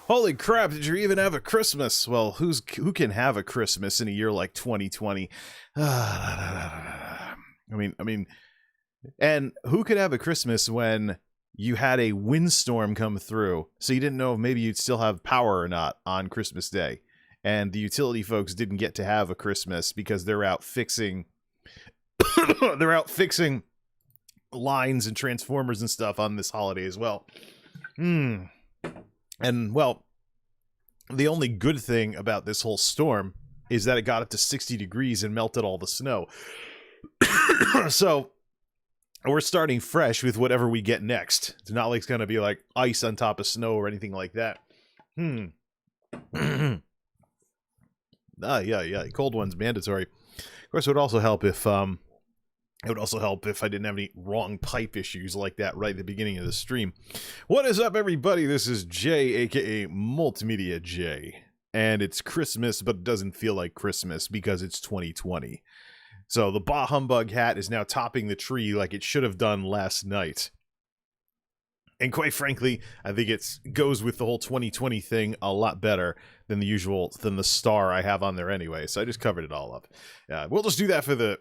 Holy crap, did you even have a Christmas? Well, who can have a Christmas in a year like 2020? I mean, and who could have a Christmas when you had a windstorm come through, so you didn't know if maybe you'd still have power or not on Christmas Day, and the utility folks didn't get to have a Christmas because they're out fixing they're out fixing lines and transformers and stuff on this holiday as well. And, well, the only good thing about this whole storm is that it got up to 60 degrees and melted all the snow. So, we're starting fresh with whatever we get next. It's not like it's going to be like ice on top of snow or anything like that. Yeah. Cold one's mandatory. Of course, it would also help if I didn't have any wrong pipe issues like that right at the beginning of the stream. What is up, everybody? This is Jay, aka MultimediaJay. And it's Christmas, but it doesn't feel like Christmas because it's 2020. So the Bah Humbug hat is now topping the tree like it should have done last night. And quite frankly, I think it goes with the whole 2020 thing a lot better than the star I have on there anyway. So I just covered it all up. We'll just do that for the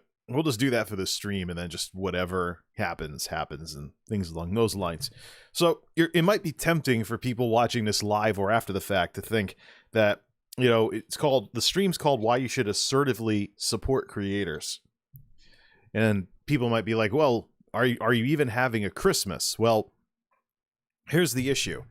stream, and then just whatever happens, and things along those lines. So it might be tempting for people watching this live or after the fact to think that, the stream's called Why You Should Assertively Support Creators. And people might be like, well, are you even having a Christmas? Well, here's the issue.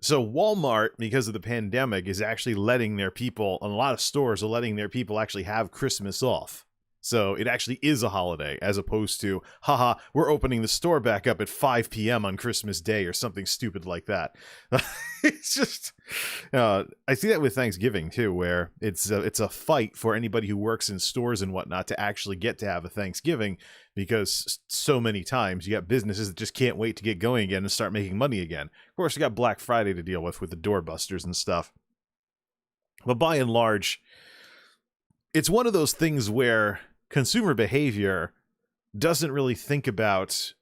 So Walmart, because of the pandemic, is actually letting their people, and a lot of stores are letting their people actually have Christmas off. So it actually is a holiday, as opposed to, haha, we're opening the store back up at 5 p.m. on Christmas Day or something stupid like that. It's just, I see that with Thanksgiving too, where it's a fight for anybody who works in stores and whatnot to actually get to have a Thanksgiving, because so many times you got businesses that just can't wait to get going again and start making money again. Of course, you got Black Friday to deal with the doorbusters and stuff. But by and large, it's one of those things where consumer behavior doesn't really think about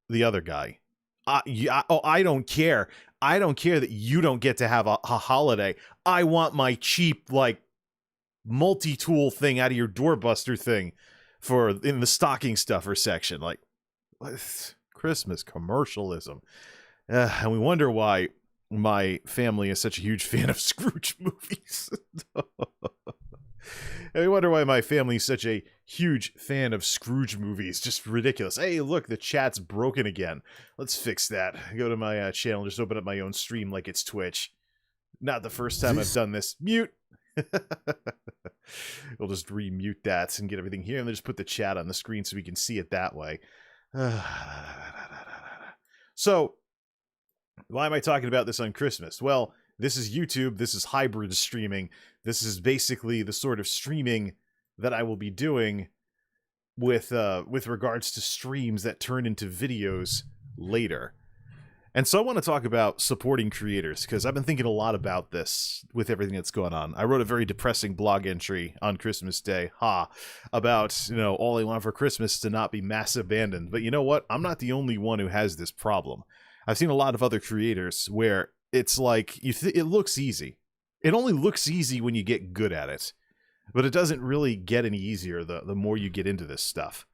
the other guy. I don't care. I don't care that you don't get to have a holiday. I want my cheap, multi-tool thing out of your doorbuster thing in the stocking stuffer section. Like, Christmas commercialism. And we wonder why my family is such a huge fan of Scrooge movies. I wonder why my family is such a huge fan of Scrooge movies. Just ridiculous. Hey, look, the chat's broken again. Let's fix that. Go to my channel, just open up my own stream like it's Twitch. Not the first time I've done this. Mute! We'll just remute that and get everything here, and then just put the chat on the screen so we can see it that way. So, why am I talking about this on Christmas? Well, this is YouTube. This is hybrid streaming. This is basically the sort of streaming that I will be doing with regards to streams that turn into videos later. And so I want to talk about supporting creators, because I've been thinking a lot about this with everything that's going on. I wrote a very depressing blog entry on Christmas Day, about, all I want for Christmas is to not be mass abandoned. But you know what? I'm not the only one who has this problem. I've seen a lot of other creators where it's like, it looks easy. It only looks easy when you get good at it. But it doesn't really get any easier the more you get into this stuff.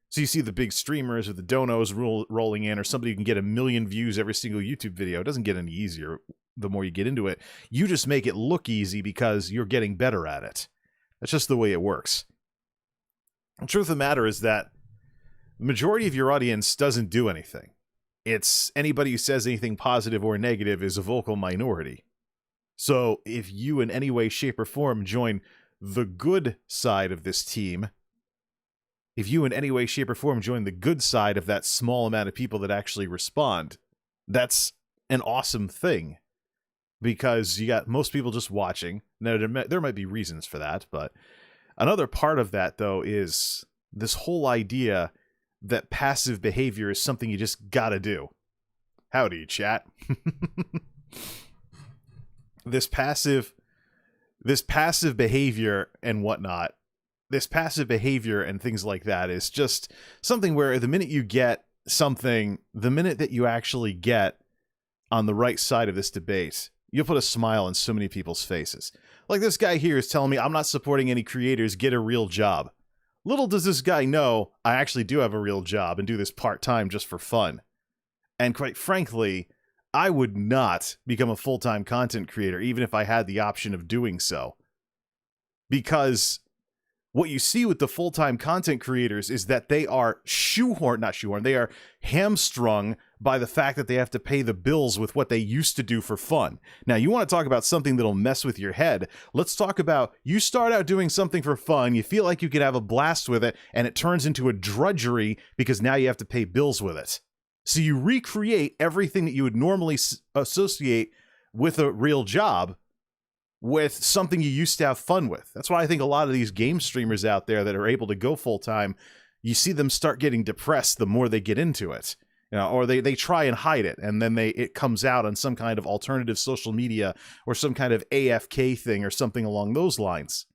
So you see the big streamers with the donos rolling in, or somebody who can get 1 million views every single YouTube video. It doesn't get any easier the more you get into it. You just make it look easy because you're getting better at it. That's just the way it works. The truth of the matter is that the majority of your audience doesn't do anything. It's anybody who says anything positive or negative is a vocal minority. So if you in any way, shape, or form join the good side of this team, if you in any way, shape, or form join the good side of that small amount of people that actually respond, that's an awesome thing. Because you got most people just watching. Now, there might be reasons for that, but another part of that, though, is this whole idea that passive behavior is something you just gotta do. Howdy, chat. This passive behavior and whatnot, this passive behavior and things like that is just something where the minute you get something, the minute that you actually get on the right side of this debate, you'll put a smile on so many people's faces. Like this guy here is telling me I'm not supporting any creators, get a real job. Little does this guy know I actually do have a real job and do this part-time just for fun. And quite frankly, I would not become a full-time content creator even if I had the option of doing so. Because what you see with the full-time content creators is that they are they are hamstrung by the fact that they have to pay the bills with what they used to do for fun. Now, you want to talk about something that'll mess with your head. Let's talk about you start out doing something for fun, you feel like you could have a blast with it, and it turns into a drudgery because now you have to pay bills with it. So you recreate everything that you would normally associate with a real job with something you used to have fun with. That's why I think a lot of these game streamers out there that are able to go full-time, you see them start getting depressed the more they get into it. You know, or they try and hide it, and then it comes out on some kind of alternative social media or some kind of AFK thing or something along those lines,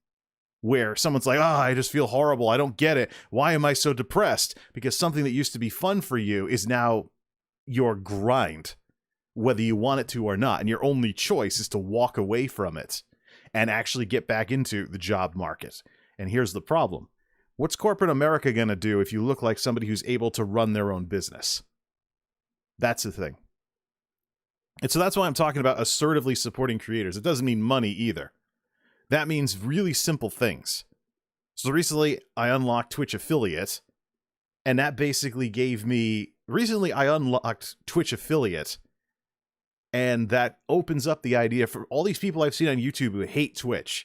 where someone's like, I just feel horrible. I don't get it. Why am I so depressed? Because something that used to be fun for you is now your grind, whether you want it to or not. And your only choice is to walk away from it and actually get back into the job market. And here's the problem. What's corporate America going to do if you look like somebody who's able to run their own business? That's the thing. And so that's why I'm talking about assertively supporting creators. It doesn't mean money either. That means really simple things. So recently I unlocked Twitch Affiliate, and that basically gave me... Recently I unlocked Twitch Affiliate, and that opens up the idea for all these people I've seen on YouTube who hate Twitch.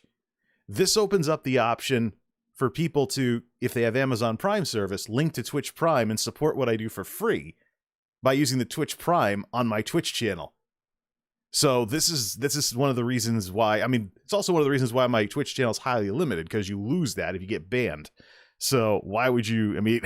This opens up the option for people to, if they have Amazon Prime service, link to Twitch Prime and support what I do for free by using the Twitch Prime on my Twitch channel. So this is one of the reasons why, I mean, it's also one of the reasons why my Twitch channel is highly limited, because you lose that if you get banned. So why would you, I mean,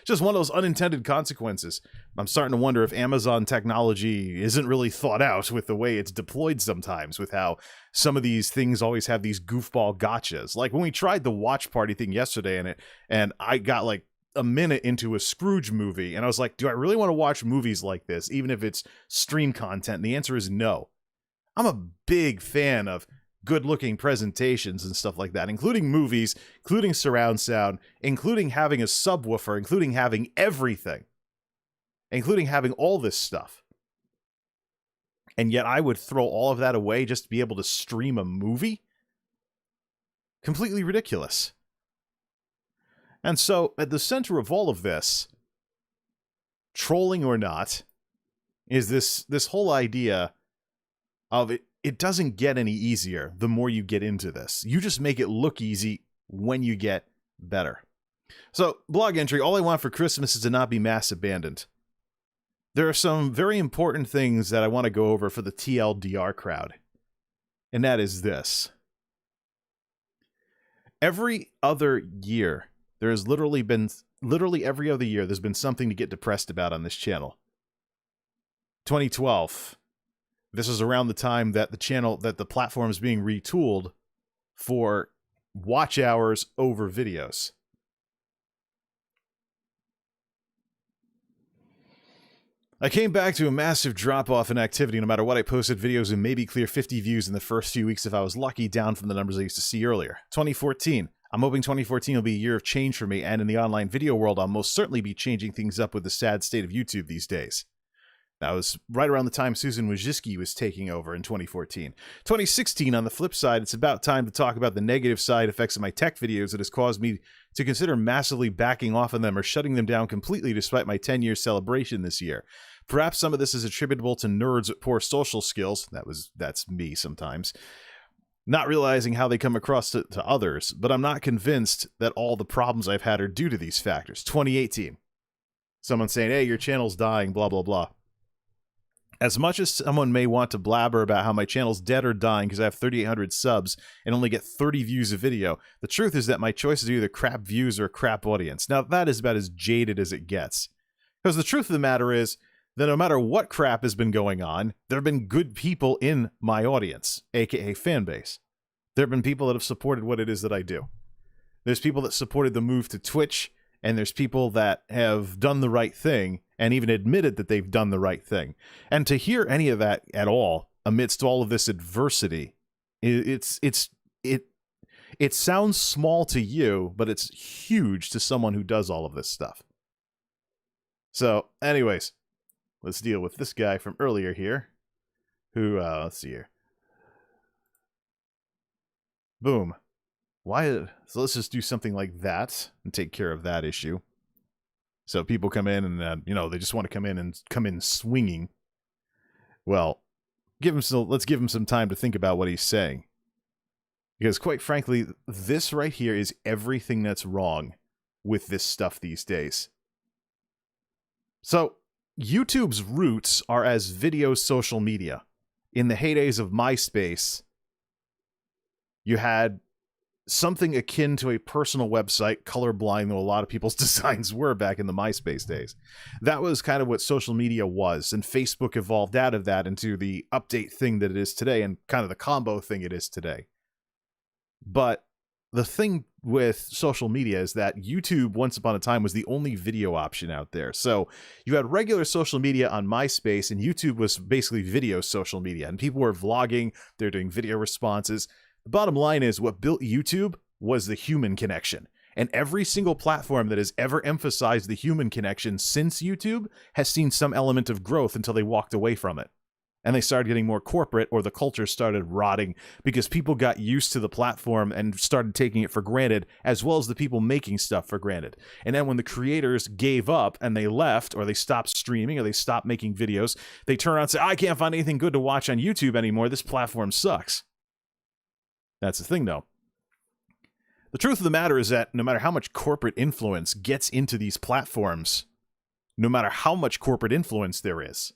just one of those unintended consequences. I'm starting to wonder if Amazon technology isn't really thought out with the way it's deployed sometimes, with how some of these things always have these goofball gotchas. Like when we tried the watch party thing yesterday and I got like a minute into a Scrooge movie, and I was like, do I really want to watch movies like this, even if it's stream content? And the answer is no. I'm a big fan of good-looking presentations and stuff like that, including movies, including surround sound, including having a subwoofer, including having everything, including having all this stuff. And yet I would throw all of that away just to be able to stream a movie? Completely ridiculous. And so, at the center of all of this, trolling or not, is this whole idea of it doesn't get any easier the more you get into this. You just make it look easy when you get better. So, blog entry, all I want for Christmas is to not be mass abandoned. There are some very important things that I want to go over for the TLDR crowd. And that is this. Every other year, there has literally every other year, there's been something to get depressed about on this channel. 2012. This is around the time that the platform is being retooled for watch hours over videos. I came back to a massive drop-off in activity no matter what I posted videos and maybe clear 50 views in the first few weeks if I was lucky, down from the numbers I used to see earlier. 2014. I'm hoping 2014 will be a year of change for me, and in the online video world, I'll most certainly be changing things up with the sad state of YouTube these days. That was right around the time Susan Wojcicki was taking over in 2014. 2016, on the flip side, it's about time to talk about the negative side effects of my tech videos that has caused me to consider massively backing off on them or shutting them down completely despite my 10-year celebration this year. Perhaps some of this is attributable to nerds with poor social skills. That's me sometimes. Not realizing how they come across to others, but I'm not convinced that all the problems I've had are due to these factors. 2018. Someone saying, hey, your channel's dying, blah, blah, blah. As much as someone may want to blabber about how my channel's dead or dying because I have 3,800 subs and only get 30 views a video, the truth is that my choice is either crap views or a crap audience. Now, that is about as jaded as it gets. Because the truth of the matter is that no matter what crap has been going on, there have been good people in my audience, aka fan base. There have been people that have supported what it is that I do. There's people that supported the move to Twitch, and there's people that have done the right thing and even admitted that they've done the right thing. And to hear any of that at all amidst all of this adversity. It sounds small to you, but it's huge to someone who does all of this stuff. So, anyways, let's deal with this guy from earlier here, who, let's see here. Boom. So let's just do something like that and take care of that issue. So people come in and, they just want to come in swinging. Well, let's give him some time to think about what he's saying. Because quite frankly, this right here is everything that's wrong with this stuff these days. So, YouTube's roots are as video social media. In the heydays of MySpace, you had something akin to a personal website, colorblind though a lot of people's designs were back in the MySpace days. That was kind of what social media was, and Facebook evolved out of that into the update thing that it is today, and kind of the combo thing it is today. But the thing with social media is that YouTube, once upon a time, was the only video option out there. So you had regular social media on MySpace, and YouTube was basically video social media. And people were vlogging, they're doing video responses. The bottom line is what built YouTube was the human connection. And every single platform that has ever emphasized the human connection since YouTube has seen some element of growth until they walked away from it. And they started getting more corporate, or the culture started rotting because people got used to the platform and started taking it for granted, as well as the people making stuff for granted. And then when the creators gave up and they left, or they stopped streaming, or they stopped making videos, they turn around and say, I can't find anything good to watch on YouTube anymore. This platform sucks. That's the thing, though. The truth of the matter is that no matter how much corporate influence gets into these platforms, no matter how much corporate influence there is,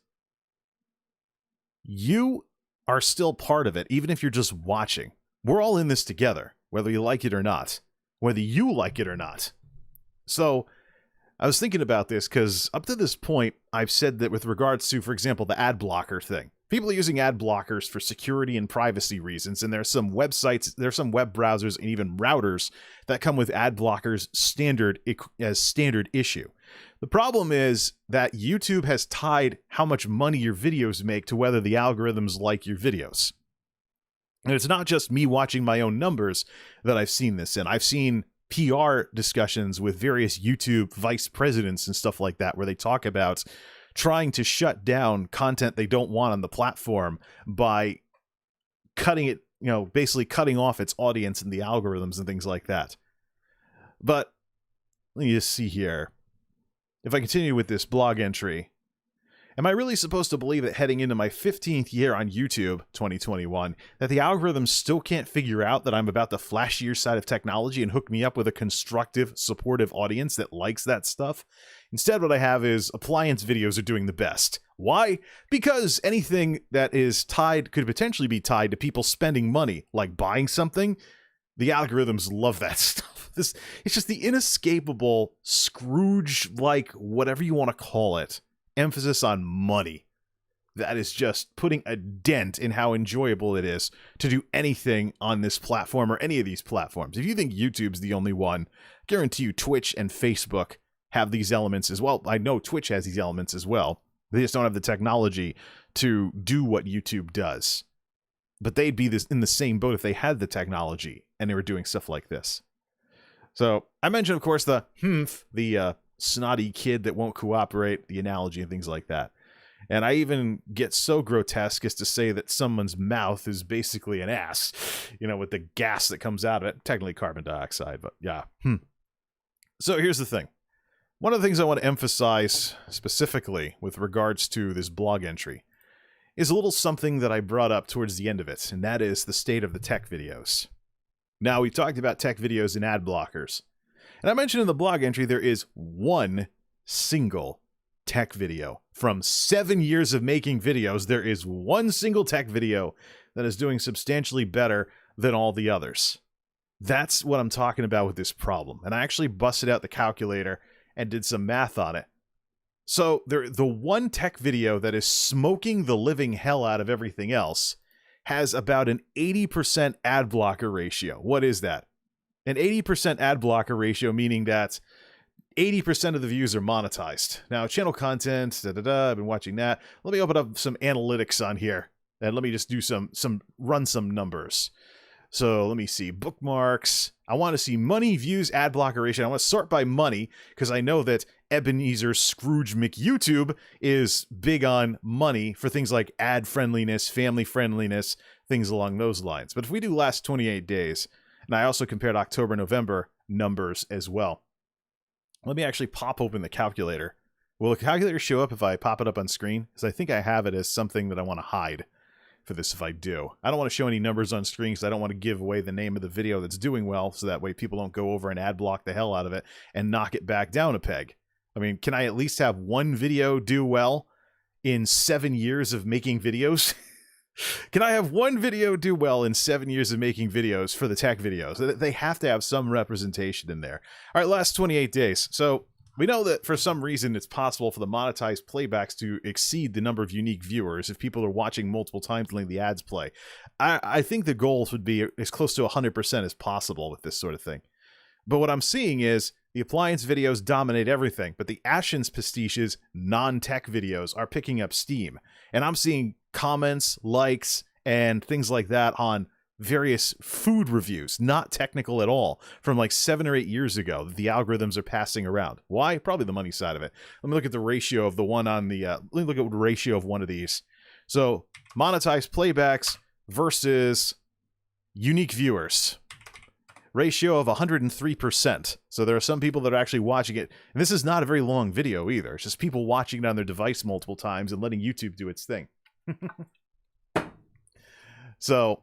you are still part of it, even if you're just watching. We're all in this together, whether you like it or not. Whether you like it or not. So, I was thinking about this because up to this point, I've said that with regards to, for example, the ad blocker thing. People are using ad blockers for security and privacy reasons, and there's some websites, there's some web browsers, and even routers that come with ad blockers as standard issue. The problem is that YouTube has tied how much money your videos make to whether the algorithms like your videos. And it's not just me watching my own numbers that I've seen this in. I've seen PR discussions with various YouTube vice presidents and stuff like that, where they talk about trying to shut down content they don't want on the platform by cutting it, basically cutting off its audience and the algorithms and things like that. But let me just see here. If I continue with this blog entry, am I really supposed to believe that heading into my 15th year on YouTube, 2021, that the algorithms still can't figure out that I'm about the flashier side of technology and hook me up with a constructive, supportive audience that likes that stuff? Instead, what I have is appliance videos are doing the best. Why? Because anything that is could potentially be tied to people spending money, like buying something. The algorithms love that stuff. It's just the inescapable Scrooge-like, whatever you want to call it, emphasis on money. That is just putting a dent in how enjoyable it is to do anything on this platform or any of these platforms. If you think YouTube's the only one, I guarantee you Twitch and Facebook have these elements as well. I know Twitch has these elements as well. They just don't have the technology to do what YouTube does. But they'd be in the same boat if they had the technology and they were doing stuff like this. So I mentioned, of course, the snotty kid that won't cooperate, the analogy and things like that. And I even get so grotesque as to say that someone's mouth is basically an ass, with the gas that comes out of it. Technically carbon dioxide, but yeah. So here's the thing. One of the things I want to emphasize specifically with regards to this blog entry is a little something that I brought up towards the end of it, and that is the state of the tech videos. Now, we talked about tech videos and ad blockers. And I mentioned in the blog entry there is one single tech video. From 7 years of making videos, there is one single tech video that is doing substantially better than all the others. That's what I'm talking about with this problem. And I actually busted out the calculator and did some math on it. So the one tech video that is smoking the living hell out of everything else has about an 80% ad blocker ratio. What is that? An 80% ad blocker ratio, meaning that 80% of the views are monetized. Now, channel content, I've been watching that. Let me open up some analytics on here. And let me just do run some numbers. So let me see. Bookmarks. I want to see money, views, ad blocker ratio. I want to sort by money because I know that Ebenezer Scrooge McYouTube is big on money for things like ad friendliness, family friendliness, things along those lines. But if we do last 28 days, and I also compared October, November numbers as well. Let me actually pop open the calculator. Will the calculator show up if I pop it up on screen? Because I think I have it as something that I want to hide for this if I do. I don't want to show any numbers on screen because I don't want to give away the name of the video that's doing well, so that way people don't go over and ad block the hell out of it and knock it back down a peg. I mean, can I at least have one video do well in 7 years of making videos? Can I have one video do well in 7 years of making videos for the tech videos? They have to have some representation in there. All right, last 28 days. So we know that for some reason it's possible for the monetized playbacks to exceed the number of unique viewers if people are watching multiple times letting the ads play. I think the goal would be as close to 100% as possible with this sort of thing. But what I'm seeing is the appliance videos dominate everything, but the Ashens pastiches, non-tech videos are picking up steam. And I'm seeing comments, likes, and things like that on various food reviews, not technical at all, from like 7 or 8 years ago that the algorithms are passing around. Why? Probably the money side of it. Let me look at the ratio of the one on the, let me look at the ratio of one of these. So monetized playbacks versus unique viewers. Ratio of 103%. So there are some people that are actually watching it. And this is not a very long video either. It's just people watching it on their device multiple times and letting YouTube do its thing. So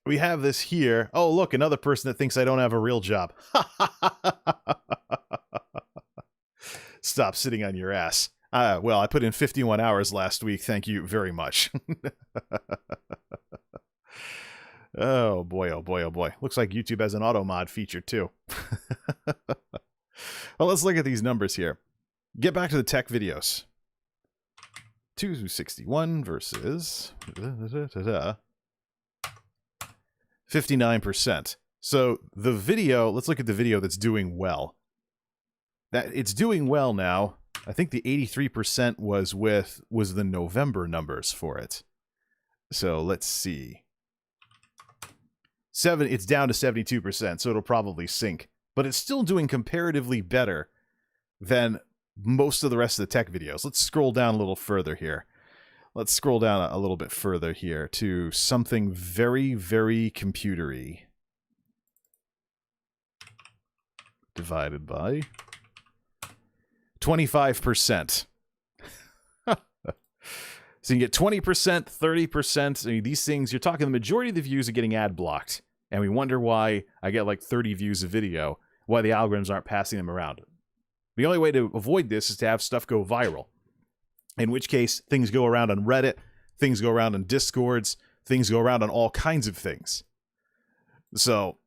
we have this here. Oh, look, another person that thinks I don't have a real job. Stop sitting on your ass. Well, I put in 51 hours last week. Thank you very much. Oh boy, oh boy, oh boy. Looks like YouTube has an auto mod feature too. Well, let's look at these numbers here. Get back to the tech videos. 261 versus 59%. So the video, let's look at the video that's doing well. That it's doing well now. I think the 83% was the November numbers for it. So let's see. It's down to 72%, so it'll probably sink. But it's still doing comparatively better than most of the rest of the tech videos. Let's scroll down a little further here. Let's scroll down a little bit further here to something very, very computery. Divided by 25%. So you get 20%, 30%. I mean, these things, you're talking the majority of the views are getting ad blocked. And we wonder why I get like 30 views a video, why the algorithms aren't passing them around. The only way to avoid this is to have stuff go viral. In which case, things go around on Reddit, things go around on Discords, things go around on all kinds of things. So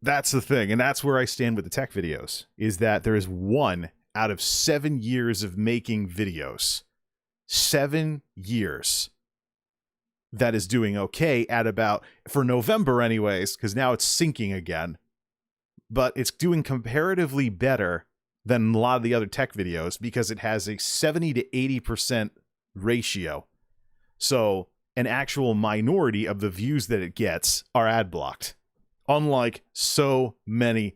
that's the thing. And that's where I stand with the tech videos, is that there is 1 out of 7 years of making videos. 7 years that is doing okay at about, for November anyways, because now it's sinking again, but it's doing comparatively better than a lot of the other tech videos because it has a 70 to 80% ratio. So an actual minority of the views that it gets are ad blocked, unlike so many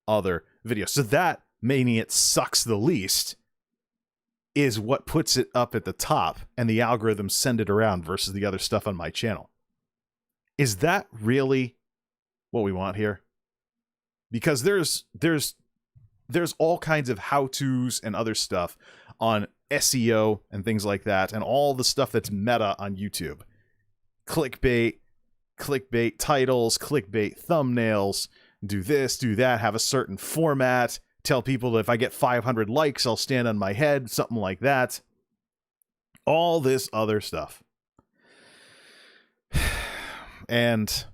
other videos. So that, meaning it sucks the least, is what puts it up at the top, and the algorithms send it around versus the other stuff on my channel. Is that really what we want here? Because there's all kinds of how-tos and other stuff on SEO and things like that, and all the stuff that's meta on YouTube. Clickbait titles, clickbait thumbnails, do this, do that, have a certain format, tell people that if I get 500 likes, I'll stand on my head, something like that. All this other stuff. And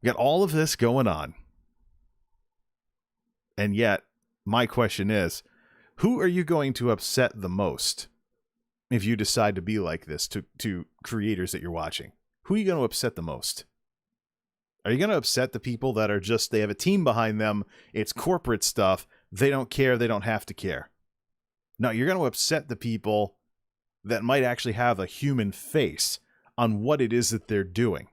we got all of this going on. And yet, my question is, who are you going to upset the most if you decide to be like this to creators that you're watching? Who are you going to upset the most? Are you going to upset the people that are just, they have a team behind them, it's corporate stuff, they don't care, they don't have to care? No, you're going to upset the people that might actually have a human face on what it is that they're doing.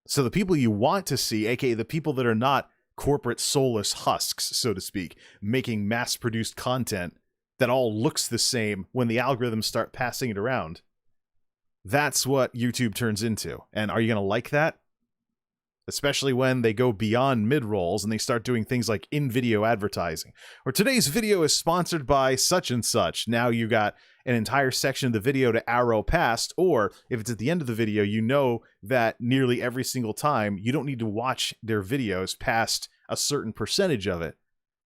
So the people you want to see, aka the people that are not corporate soulless husks, so to speak, making mass-produced content that all looks the same when the algorithms start passing it around, that's what YouTube turns into. And are you going to like that? Especially when they go beyond mid-rolls and they start doing things like in-video advertising. Or today's video is sponsored by such and such. Now you got an entire section of the video to arrow past, or if it's at the end of the video, you know that nearly every single time you don't need to watch their videos past a certain percentage of it,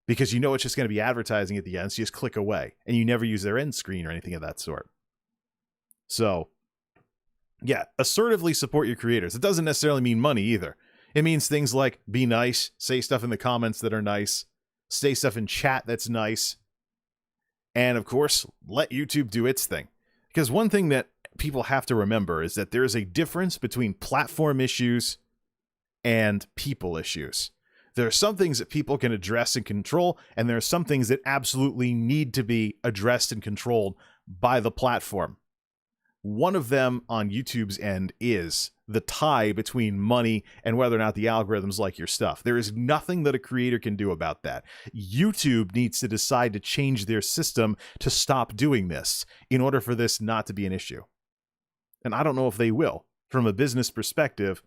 because you know it's just going to be advertising at the end, so you just click away, and you never use their end screen or anything of that sort. So, yeah, assertively support your creators. It doesn't necessarily mean money either. It means things like be nice, say stuff in the comments that are nice, say stuff in chat that's nice, and of course, let YouTube do its thing. Because one thing that people have to remember is that there is a difference between platform issues and people issues. There are some things that people can address and control, and there are some things that absolutely need to be addressed and controlled by the platform. One of them on YouTube's end is the tie between money and whether or not the algorithms like your stuff. There is nothing that a creator can do about that. YouTube needs to decide to change their system to stop doing this in order for this not to be an issue. And I don't know if they will. From a business perspective,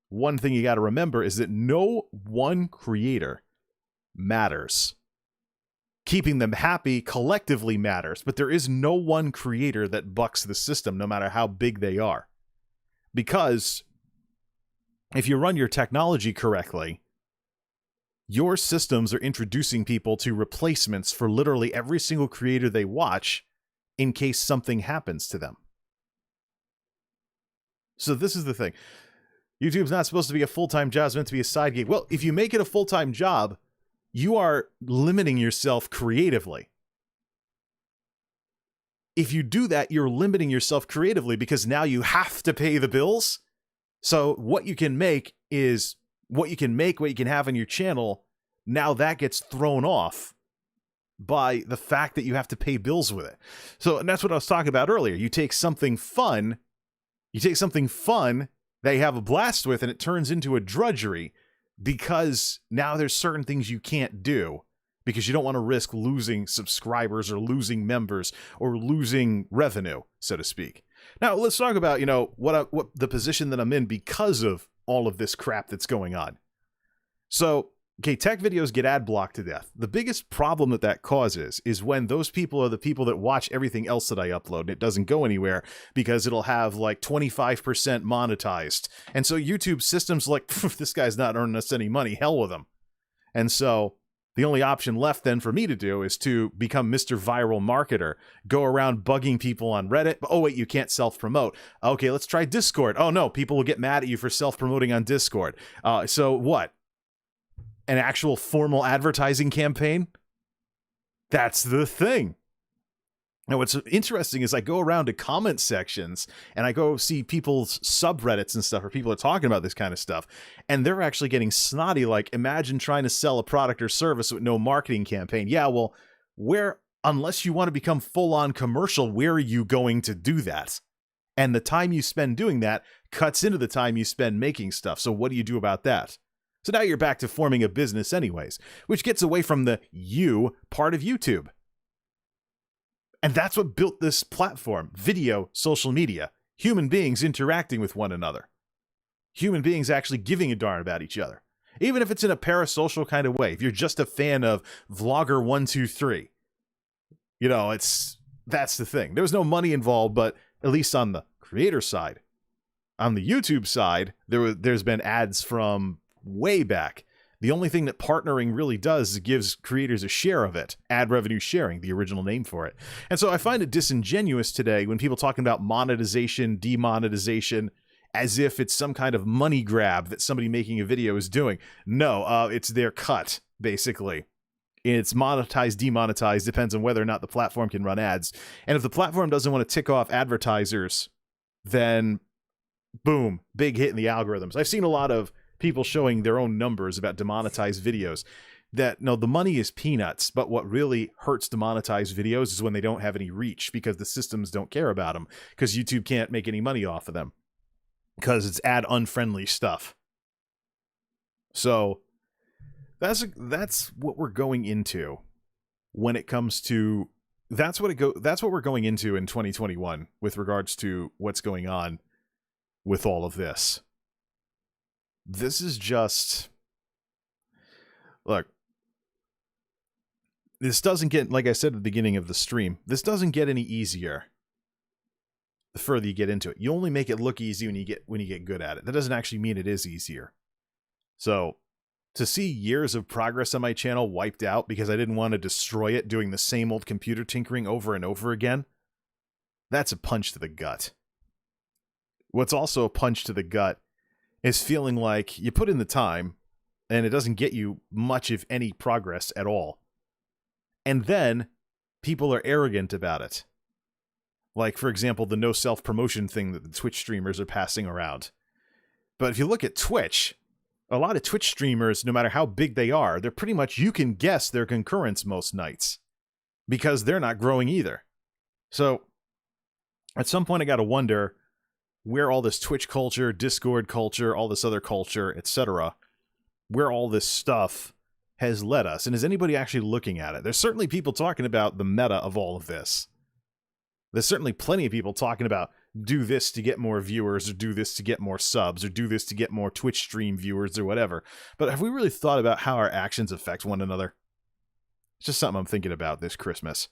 one thing you got to remember is that no one creator matters. Keeping them happy collectively matters, but there is no one creator that bucks the system, no matter how big they are. Because if you run your technology correctly, your systems are introducing people to replacements for literally every single creator they watch in case something happens to them. So this is the thing. YouTube's not supposed to be a full-time job, it's meant to be a side gig. Well, if you make it a full-time job, you are limiting yourself creatively. If you do that, you're limiting yourself creatively because now you have to pay the bills. So what you can make is what you can make, what you can have on your channel. Now that gets thrown off by the fact that you have to pay bills with it. So, and that's what I was talking about earlier. You take something fun that you have a blast with, and it turns into a drudgery because now there's certain things you can't do because you don't want to risk losing subscribers or losing members or losing revenue, so to speak. Now, let's talk about, what the position that I'm in because of all of this crap that's going on. So, okay, tech videos get ad blocked to death. The biggest problem that causes is when those people are the people that watch everything else that I upload and it doesn't go anywhere because it'll have like 25% monetized. And so YouTube system's like, this guy's not earning us any money, hell with him. And so the only option left then for me to do is to become Mr. Viral Marketer, go around bugging people on Reddit. Oh, wait, you can't self-promote. Okay, let's try Discord. Oh, no, people will get mad at you for self-promoting on Discord. So what? An actual formal advertising campaign? That's the thing. Now, what's interesting is I go around to comment sections and I go see people's subreddits and stuff, or people are talking about this kind of stuff, and they're actually getting snotty. Like, imagine trying to sell a product or service with no marketing campaign. Yeah, well, unless you want to become full-on commercial, where are you going to do that? And the time you spend doing that cuts into the time you spend making stuff. So what do you do about that? So now you're back to forming a business anyways, which gets away from the you part of YouTube. And that's what built this platform, video, social media, human beings interacting with one another. Human beings actually giving a darn about each other. Even if it's in a parasocial kind of way. If you're just a fan of Vlogger123, that's the thing. There's no money involved, but at least on the creator side. On the YouTube side, there's been ads from way back. The only thing that partnering really does is it gives creators a share of it. Ad revenue sharing, the original name for it. And so I find it disingenuous today when people talking about monetization, demonetization, as if it's some kind of money grab that somebody making a video is doing. No, it's their cut, basically. It's monetized, demonetized, depends on whether or not the platform can run ads. And if the platform doesn't want to tick off advertisers, then boom, big hit in the algorithms. I've seen a lot of people showing their own numbers about demonetized videos. that, no, the money is peanuts, but what really hurts to monetize videos is when they don't have any reach, because the systems don't care about them, because YouTube can't make any money off of them, because it's ad unfriendly stuff. So that's what we're going into when it comes to, that's what we're going into in 2021 with regards to what's going on with all of this. This is just, look, this doesn't get, like I said at the beginning of the stream, this doesn't get any easier the further you get into it. You only make it look easy when you get good at it. That doesn't actually mean it is easier. So to see years of progress on my channel wiped out because I didn't want to destroy it doing the same old computer tinkering over and over again, that's a punch to the gut. What's also a punch to the gut is feeling like you put in the time and it doesn't get you much, if any, progress at all. And then people are arrogant about it. Like, for example, the no self-promotion thing that the Twitch streamers are passing around. But if you look at Twitch, a lot of Twitch streamers, no matter how big they are, they're pretty much, you can guess their concurrence most nights because they're not growing either. So at some point I got to wonder where all this Twitch culture, Discord culture, all this other culture, etc., where all this stuff has led us. And is anybody actually looking at it? There's certainly people talking about the meta of all of this. There's certainly plenty of people talking about do this to get more viewers, or do this to get more subs, or do this to get more Twitch stream viewers, or whatever. But have we really thought about how our actions affect one another? It's just something I'm thinking about this Christmas.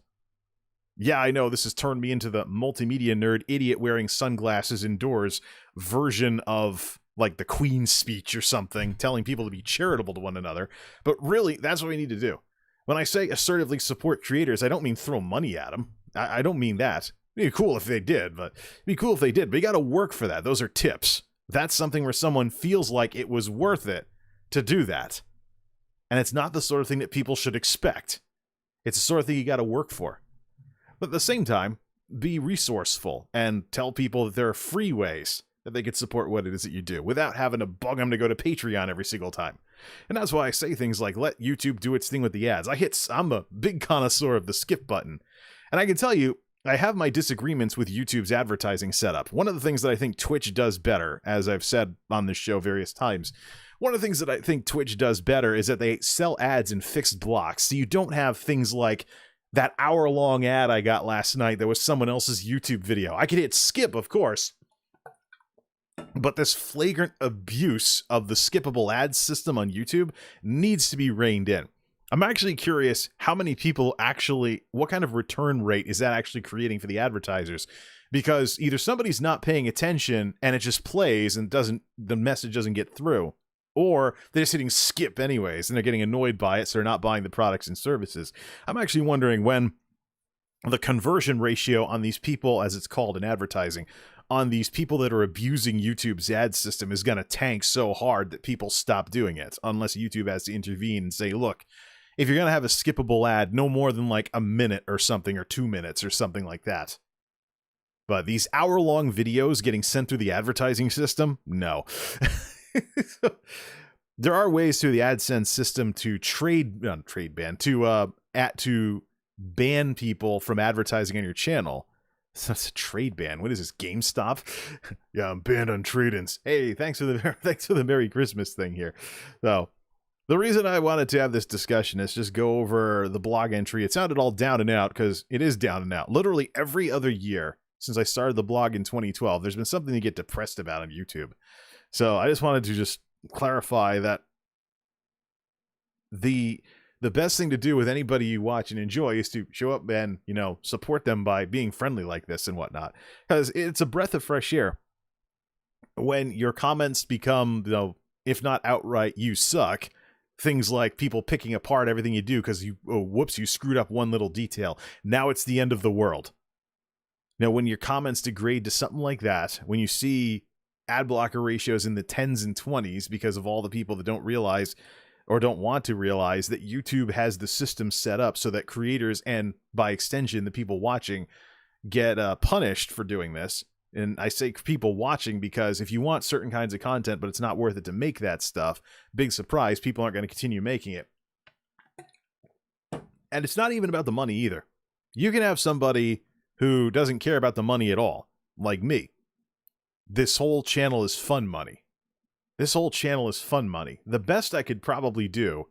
Yeah, I know this has turned me into the multimedia nerd, idiot wearing sunglasses indoors version of like the Queen's speech or something, telling people to be charitable to one another. But really, that's what we need to do. When I say assertively support creators, I don't mean throw money at them. I don't mean that. It'd be cool if they did, but you got to work for that. Those are tips. That's something where someone feels like it was worth it to do that. And it's not the sort of thing that people should expect. It's the sort of thing you got to work for. But at the same time, be resourceful and tell people that there are free ways that they could support what it is that you do without having to bug them to go to Patreon every single time. And that's why I say things like, let YouTube do its thing with the ads. I'm a big connoisseur of the skip button. And I can tell you, I have my disagreements with YouTube's advertising setup. One of the things that I think Twitch does better, as I've said on this show various times, one of the things that I think Twitch does better is that they sell ads in fixed blocks. So you don't have things like that hour-long ad I got last night that was someone else's YouTube video. I could hit skip, of course. But this flagrant abuse of the skippable ads system on YouTube needs to be reined in. I'm actually curious how many people actually, what kind of return rate is that actually creating for the advertisers? Because either somebody's not paying attention and it just plays and the message doesn't get through, or they're just hitting skip anyways and they're getting annoyed by it, so they're not buying the products and services. I'm actually wondering when the conversion ratio on these people, as it's called in advertising, on these people that are abusing YouTube's ad system is going to tank so hard that people stop doing it, unless YouTube has to intervene and say, look, if you're going to have a skippable ad, no more than like a minute or something, or 2 minutes or something like that. But these hour-long videos getting sent through the advertising system? No. There are ways through the AdSense system to ban people from advertising on your channel. That's a trade ban. What is this, GameStop? Yeah, I'm banned on trade-ins. Hey, thanks for the Merry Christmas thing here. So, the reason I wanted to have this discussion is just go over the blog entry. It sounded all down and out because it is down and out. Literally every other year since I started the blog in 2012, there's been something to get depressed about on YouTube. So I just wanted to just clarify that the best thing to do with anybody you watch and enjoy is to show up and, support them by being friendly like this and whatnot. Because it's a breath of fresh air when your comments become, if not outright, you suck. Things like people picking apart everything you do because you screwed up one little detail. Now it's the end of the world. When your comments degrade to something like that, when you see ad blocker ratios in the 10s and 20s because of all the people that don't realize or don't want to realize that YouTube has the system set up so that creators and, by extension, the people watching get punished for doing this. And I say people watching because if you want certain kinds of content, but it's not worth it to make that stuff, big surprise, people aren't going to continue making it. And it's not even about the money either. You can have somebody who doesn't care about the money at all, like me. This whole channel is fun money. This whole channel is fun money. The best I could probably do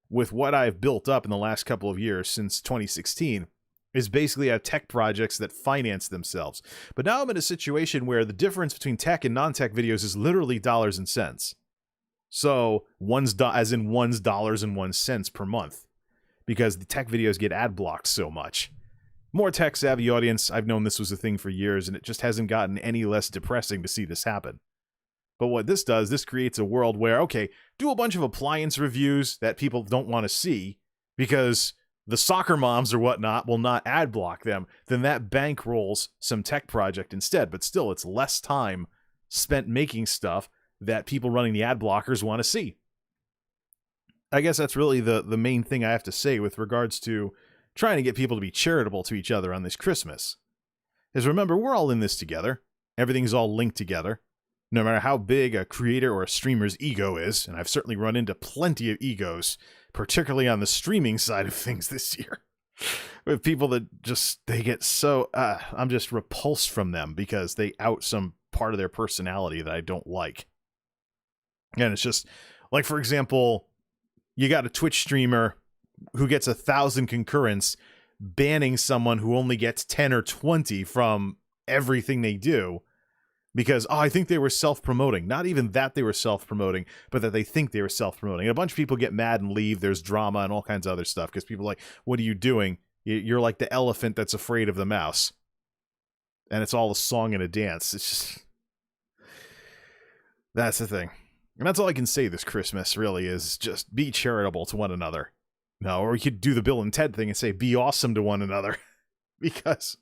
with what I've built up in the last couple of years since 2016 is basically have tech projects that finance themselves. But now I'm in a situation where the difference between tech and non-tech videos is literally dollars and cents. So one's dollars and 1 cent per month, because the tech videos get ad blocked so much. More tech savvy audience, I've known this was a thing for years, and it just hasn't gotten any less depressing to see this happen. But what this does, this creates a world where, okay, do a bunch of appliance reviews that people don't want to see because the soccer moms or whatnot will not ad block them, then that bankrolls some tech project instead. But still, it's less time spent making stuff that people running the ad blockers want to see. I guess that's really the main thing I have to say with regards to trying to get people to be charitable to each other on this Christmas. Is remember, we're all in this together. Everything's all linked together. No matter how big a creator or a streamer's ego is, and I've certainly run into plenty of egos, particularly on the streaming side of things this year, with people that just, they get so, I'm just repulsed from them because they out some part of their personality that I don't like. And it's just, like, for example, you got a Twitch streamer who gets 1,000 concurrents banning someone who only gets 10 or 20 from everything they do because, I think they were self-promoting. Not even that they were self-promoting, but that they think they were self-promoting. And a bunch of people get mad and leave. There's drama and all kinds of other stuff because people are like, what are you doing? You're like the elephant that's afraid of the mouse. And it's all a song and a dance. It's just... That's the thing. And that's all I can say this Christmas, really, is just be charitable to one another. No, or we could do the Bill and Ted thing and say, be awesome to one another. Because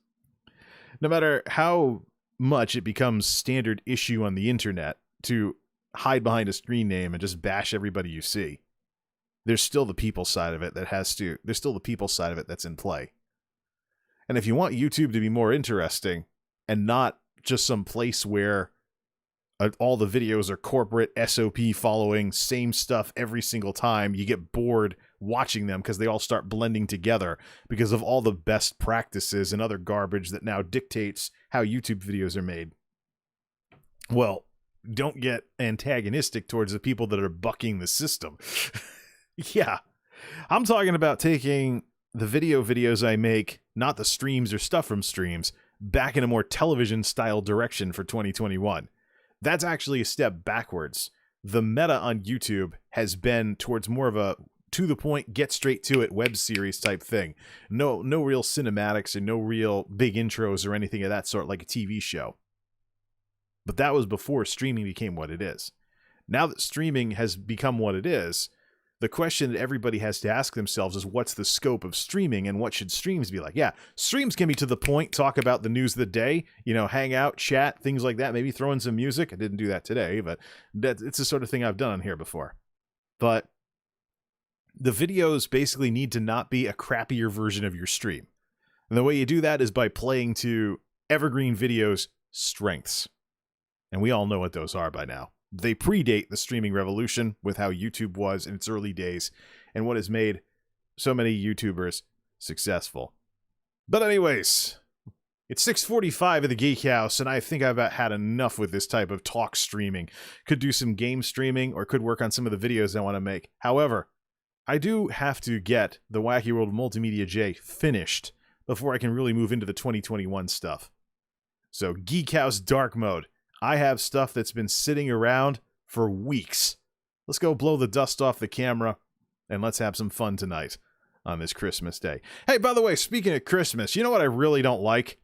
no matter how much it becomes standard issue on the internet to hide behind a screen name and just bash everybody you see, there's still the people side of it there's still the people side of it that's in play. And if you want YouTube to be more interesting and not just some place where all the videos are corporate SOP following, same stuff every single time, you get bored watching them because they all start blending together because of all the best practices and other garbage that now dictates how YouTube videos are made. Well, don't get antagonistic towards the people that are bucking the system. Yeah, I'm talking about taking the videos I make, not the streams or stuff from streams, back in a more television style direction for 2021. That's actually a step backwards. The meta on YouTube has been towards more of a to-the-point, get-straight-to-it web series type thing. No real cinematics and no real big intros or anything of that sort like a TV show. But that was before streaming became what it is. Now that streaming has become what it is, the question that everybody has to ask themselves is what's the scope of streaming and what should streams be like? Yeah, streams can be to the point, talk about the news of the day, hang out, chat, things like that, maybe throw in some music. I didn't do that today, but it's the sort of thing I've done on here before. But the videos basically need to not be a crappier version of your stream. And the way you do that is by playing to Evergreen Video's strengths. And we all know what those are by now. They predate the streaming revolution with how YouTube was in its early days and what has made so many YouTubers successful. But anyways, it's 6:45 at the Geek House, and I think I've about had enough with this type of talk streaming. Could do some game streaming or could work on some of the videos I want to make. However, I do have to get the Wacky World of MultimediaJay finished before I can really move into the 2021 stuff. So Geek House Dark Mode. I have stuff that's been sitting around for weeks. Let's go blow the dust off the camera, and let's have some fun tonight on this Christmas day. Hey, by the way, speaking of Christmas, you know what I really don't like?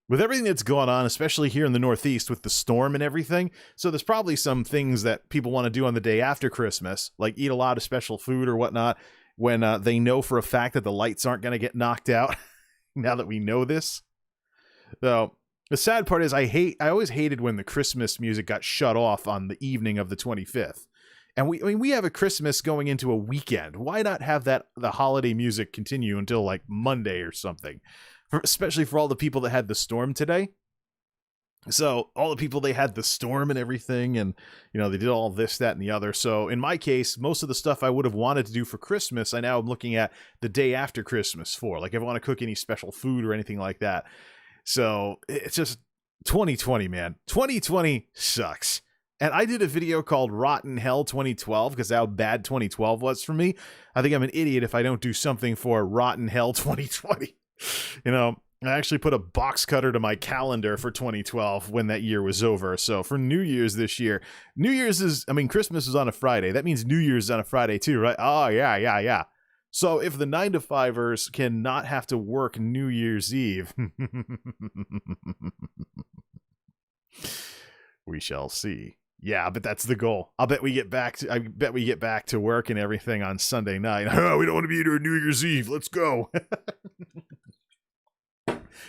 With everything that's going on, especially here in the Northeast with the storm and everything, so there's probably some things that people want to do on the day after Christmas, like eat a lot of special food or whatnot, when they know for a fact that the lights aren't going to get knocked out, now that we know this. So the sad part is I always hated when the Christmas music got shut off on the evening of the 25th. And we have a Christmas going into a weekend. Why not have the holiday music continue until like Monday or something? Especially for all the people that had the storm today. So all the people, they had the storm and everything, and they did all this, that, and the other. So in my case, most of the stuff I would have wanted to do for Christmas, I now am looking at the day after Christmas for. Like, if I want to cook any special food or anything like that. So it's just 2020, man. 2020 sucks. And I did a video called Rotten Hell 2012 because how bad 2012 was for me. I think I'm an idiot if I don't do something for Rotten Hell 2020. I actually put a box cutter to my calendar for 2012 when that year was over. So for New Year's this year, Christmas is on a Friday. That means New Year's is on a Friday too, right? Oh, yeah. So if the 9-to-5ers can not have to work New Year's Eve, we shall see. Yeah, but that's the goal. I bet we get back to work and everything on Sunday night. Oh, we don't want to be here New Year's Eve. Let's go.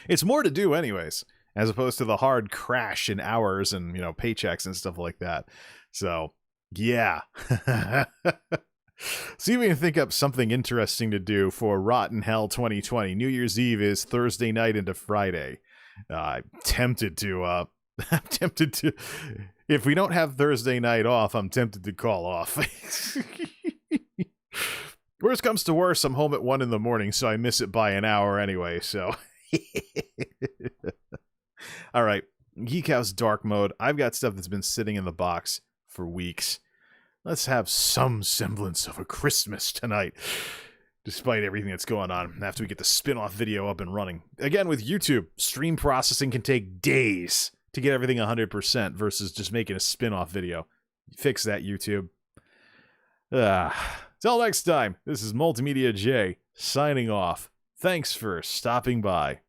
It's more to do anyways, as opposed to the hard crash in hours and, paychecks and stuff like that. So, yeah. See if we can think up something interesting to do for Rotten Hell 2020. New Year's Eve is Thursday night into Friday. I'm tempted to, if we don't have Thursday night off, I'm tempted to call off. Worst comes to worst, I'm home at 1 a.m, so I miss it by an hour anyway, so... All right, Geek House Dark Mode. I've got stuff that's been sitting in the box for weeks. Let's have some semblance of a Christmas tonight, despite everything that's going on after we get the spin-off video up and running. Again, with YouTube, stream processing can take days to get everything 100% versus just making a spin-off video. Fix that, YouTube. Till next time, this is MultimediaJay signing off. Thanks for stopping by.